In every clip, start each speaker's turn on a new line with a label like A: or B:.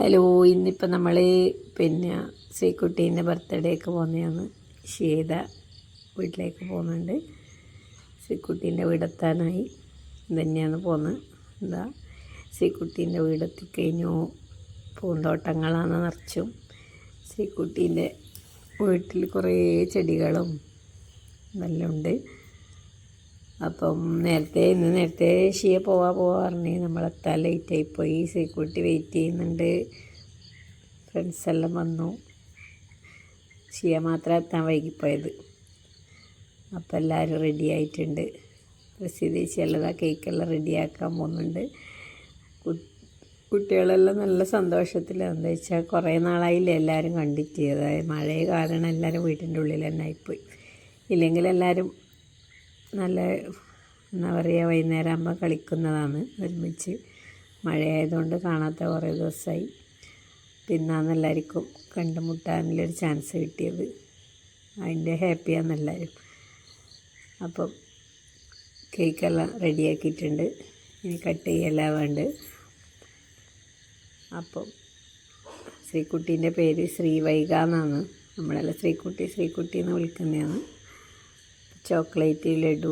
A: Hello, ഇന്നിപ്പോൾ നമ്മൾ പിന്നെ ശ്രീക്കുട്ടീൻ്റെ ബർത്ത്ഡേക്ക് പോകുന്നതാണ്. ഷീത വീട്ടിലേക്ക് പോകുന്നുണ്ട്. ശ്രീക്കുട്ടീൻ്റെ വീടെത്താനായി തന്നെയാണ് പോകുന്നത്. എന്താ ശ്രീക്കുട്ടീൻ്റെ വീടെത്തിക്കഴിഞ്ഞു. പൂന്തോട്ടങ്ങളാണ് നിറച്ചും. ശ്രീക്കുട്ടീൻ്റെ വീട്ടിൽ കുറേ ചെടികളും എല്ലാം ഉണ്ട്. അപ്പം ഇന്ന് നേരത്തെ ഷിയ പോവാറുണ്ട്. നമ്മളെത്താൻ ലേറ്റായിപ്പോയി. ശ്രീക്കുട്ടി വെയിറ്റ് ചെയ്യുന്നുണ്ട്. ഫ്രണ്ട്സെല്ലാം വന്നു. ഷിയ മാത്രം എത്താൻ വൈകിപ്പോയത്. അപ്പം എല്ലാവരും റെഡി ആയിട്ടുണ്ട്. പ്രസിദ്ധീച്ചല്ലതാ കേക്കെല്ലാം റെഡിയാക്കാൻ പോകുന്നുണ്ട്. കുട്ടികളെല്ലാം നല്ല സന്തോഷത്തിലാണ്. എന്താ വെച്ചാൽ കുറേ നാളായില്ലേ എല്ലാവരും കണ്ടിട്ട്. അതായത് മഴയെ കാരണം എല്ലാവരും വീട്ടിൻ്റെ ഉള്ളിൽ തന്നെ ആയിപ്പോയി. ഇല്ലെങ്കിൽ എല്ലാവരും നല്ല എന്താ പറയുക വൈകുന്നേരം ആകുമ്പോൾ കളിക്കുന്നതാണ് ഒരുമിച്ച്. മഴയായതുകൊണ്ട് കാണാത്ത കുറേ ദിവസമായി. പിന്നാണ് എല്ലാവർക്കും കണ്ടുമുട്ടാനുള്ളൊരു ചാൻസ് കിട്ടിയത്. അതിൻ്റെ ഹാപ്പിയാണ് എല്ലാവരും. അപ്പം കേക്കെല്ലാം റെഡിയാക്കിയിട്ടുണ്ട്. ഇനി കട്ട് ചെയ്യല്ല വേണ്ട. അപ്പം ശ്രീക്കുട്ടീൻ്റെ പേര് ശ്രീവൈഗ എന്നാണ്. നമ്മളെല്ലാം ശ്രീക്കുട്ടി എന്ന് വിളിക്കുന്നതാണ്. ചോക്ലേറ്റ് ലഡു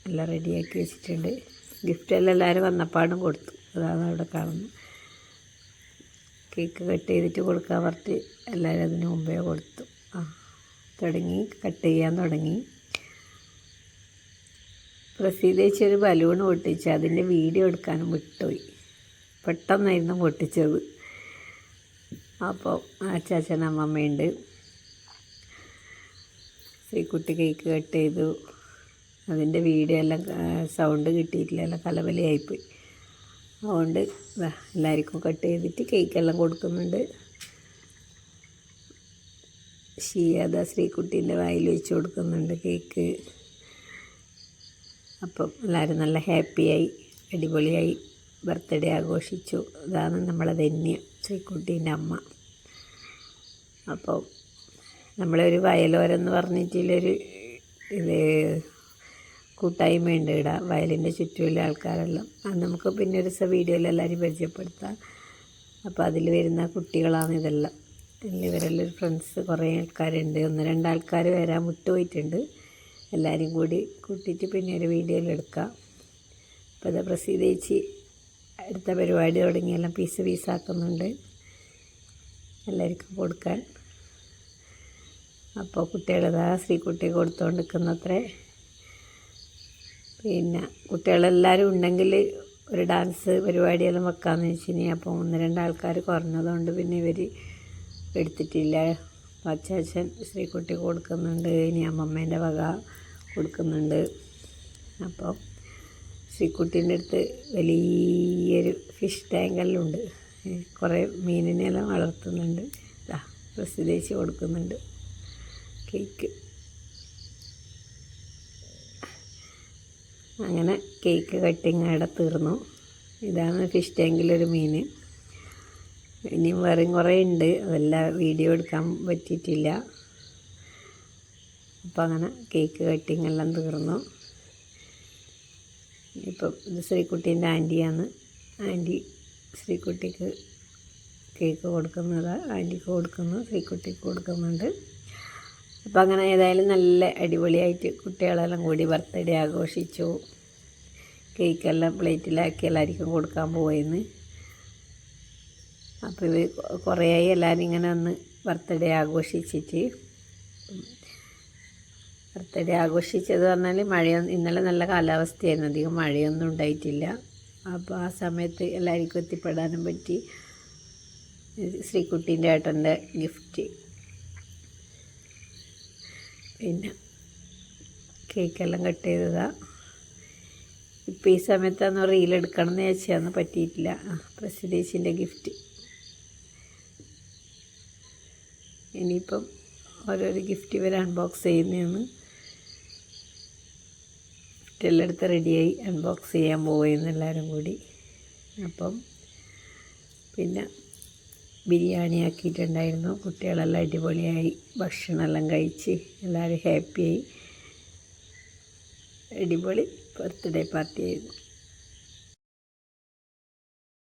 A: എല്ലാം റെഡിയാക്കി വെച്ചിട്ടുണ്ട്. ഗിഫ്റ്റെല്ലാം എല്ലാവരും വന്നപ്പാടും കൊടുത്തു. അതാണ് അവിടെ കാണുന്നത്. കേക്ക് കട്ട് ചെയ്തിട്ട് കൊടുക്കാൻ പറഞ്ഞിട്ട് എല്ലാവരും അതിന് മുമ്പേ കൊടുത്തു. കട്ട് ചെയ്യാൻ തുടങ്ങി. പ്രസിദ്ധേച്ചൊരു ബലൂൺ പൊട്ടിച്ച് അതിൻ്റെ വീഡിയോ എടുക്കാനും വിട്ടുപോയി. പെട്ടെന്നായിരുന്നു പൊട്ടിച്ചത്. അപ്പോൾ അച്ചാച്ചൻ അമ്മമ്മയുണ്ട്. ശ്രീക്കുട്ടി കേക്ക് കട്ട് ചെയ്തു. അതിൻ്റെ വീഡിയോ എല്ലാം സൗണ്ട് കിട്ടിയിട്ടില്ല, എല്ലാം കലവലയായിപ്പോയി. അതുകൊണ്ട് എല്ലാവർക്കും കട്ട് ചെയ്തിട്ട് കേക്കെല്ലാം കൊടുക്കുന്നുണ്ട്. ഷിയാദ ശ്രീക്കുട്ടീൻ്റെ വായിൽ വെച്ച് കൊടുക്കുന്നുണ്ട് കേക്ക്. അപ്പം എല്ലാവരും നല്ല ഹാപ്പിയായി അടിപൊളിയായി ബർത്ത്ഡേ ആഘോഷിച്ചു. ഇതാണ് നമ്മളെ ധന്യ ശ്രീക്കുട്ടീൻ്റെ അമ്മ. അപ്പോൾ നമ്മളൊരു വയലോരെന്ന് പറഞ്ഞിട്ടുള്ളൊരു ഇത് കൂട്ടായ്മയുണ്ട് ഇവിടെ. വയലിൻ്റെ ചുറ്റുമുള്ള ആൾക്കാരെല്ലാം. അത് നമുക്ക് പിന്നെ ഒരു ദിവസം വീഡിയോയിൽ എല്ലാവരും പരിചയപ്പെടുത്താം. അപ്പോൾ അതിൽ വരുന്ന കുട്ടികളാണ് ഇതെല്ലാം. ഇവരെല്ലാം ഒരു ഫ്രണ്ട്സ് കുറേ ആൾക്കാരുണ്ട്. 1-2 ആൾക്കാർ വരാൻ വിട്ടുപോയിട്ടുണ്ട്. എല്ലാവരും കൂടി കൂട്ടിയിട്ട് പിന്നെ ഒരു വീഡിയോയിൽ എടുക്കാം. അപ്പോൾ അത് പ്രസിദ്ധേച്ചി അടുത്ത പരിപാടി തുടങ്ങിയെല്ലാം പീസാക്കുന്നുണ്ട് എല്ലാവർക്കും കൊടുക്കാൻ. അപ്പോൾ കുട്ടികളിതാ ശ്രീക്കുട്ടി കൊടുത്തുകൊണ്ട് നിൽക്കുന്നത്രേ. പിന്നെ കുട്ടികളെല്ലാവരും ഉണ്ടെങ്കിൽ ഒരു ഡാൻസ് പരിപാടിയെല്ലാം വെക്കാമെന്ന് വെച്ചിനി. അപ്പോൾ 1-2 ആൾക്കാർ കുറഞ്ഞതുകൊണ്ട് പിന്നെ ഇവർ എടുത്തിട്ടില്ല. അച്ചാച്ചൻ ശ്രീക്കുട്ടി കൊടുക്കുന്നുണ്ട്. ഇനി അമ്മമ്മേൻ്റെ വക കൊടുക്കുന്നുണ്ട്. അപ്പോൾ ശ്രീക്കുട്ടീൻ്റെ അടുത്ത് വലിയൊരു ഫിഷ് ടാങ്കെല്ലാം ഉണ്ട്. കുറേ മീനിനെല്ലാം വളർത്തുന്നുണ്ട്. പ്രസിദ്ധേച്ചി കൊടുക്കുന്നുണ്ട് കേക്ക്. അങ്ങനെ കേക്ക് കട്ടിങ് അവിടെ തീർന്നു. ഇതാണ് ഫിഷ് ടാങ്കിലൊരു മീൻ. ഇനിയും വേറെയും കുറേ ഉണ്ട്. അതെല്ലാം വീഡിയോ എടുക്കാൻ പറ്റിയിട്ടില്ല. അപ്പം അങ്ങനെ കേക്ക് കട്ടിങ് എല്ലാം തീർന്നു. ഇപ്പം ഇത് ശ്രീക്കുട്ടീൻ്റെ ആൻറ്റിയാണ്. ആൻറ്റി ശ്രീക്കുട്ടിക്ക് കേക്ക് കൊടുക്കുന്നത്. ആൻറ്റിക്ക് കൊടുക്കുന്നു, ശ്രീക്കുട്ടിക്ക് കൊടുക്കുന്നുണ്ട്. അപ്പോൾ അങ്ങനെ ഏതായാലും നല്ല അടിപൊളിയായിട്ട് കുട്ടികളെല്ലാം കൂടി ബർത്ത്ഡേ ആഘോഷിച്ചു. കേക്കെല്ലാം പ്ലേറ്റിലാക്കി എല്ലാവർക്കും കൊടുക്കാൻ പോയെന്ന്. അപ്പോൾ ഇവർ കുറേയായി എല്ലാവരും ഇങ്ങനെ ഒന്ന് ബർത്ത്ഡേ ആഘോഷിച്ചിട്ട്. ബർത്ത്ഡേ ആഘോഷിച്ചത് പറഞ്ഞാൽ ഇന്നലെ നല്ല കാലാവസ്ഥയായിരുന്നു. അധികം മഴയൊന്നും ഉണ്ടായിട്ടില്ല. അപ്പോൾ ആ സമയത്ത് എല്ലാവർക്കും എത്തിപ്പെടാനും പറ്റി. ശ്രീക്കുട്ടീൻ്റെ ഏട്ടൻ്റെ ഗിഫ്റ്റ്. പിന്നെ കേക്കെല്ലാം കട്ട് ചെയ്തതാണ്. ഇപ്പോൾ ഈ സമയത്താണ് റീലെടുക്കണം എന്ന് വെച്ചാൽ പറ്റിയിട്ടില്ല. പ്രസിദ്ധേച്ചിൻ്റെ ഗിഫ്റ്റ്. ഇനിയിപ്പം ഓരോരോ ഗിഫ്റ്റ് ഇവർ അൺബോക്സ് ചെയ്യുന്നതാണ്. ഗിഫ്റ്റെല്ലാം എടുത്ത് റെഡിയായി അൺബോക്സ് ചെയ്യാൻ പോവുകയെന്ന് എല്ലാവരും കൂടി. അപ്പം പിന്നെ ബിരിയാണി ആക്കിയിട്ടുണ്ടായിരുന്നു. കുട്ടികളെല്ലാം അടിപൊളിയായി ഭക്ഷണമെല്ലാം കഴിച്ച് എല്ലാവരും ഹാപ്പിയായി. അടിപൊളി ബർത്ത്ഡേ പാർട്ടി ആയിരുന്നു.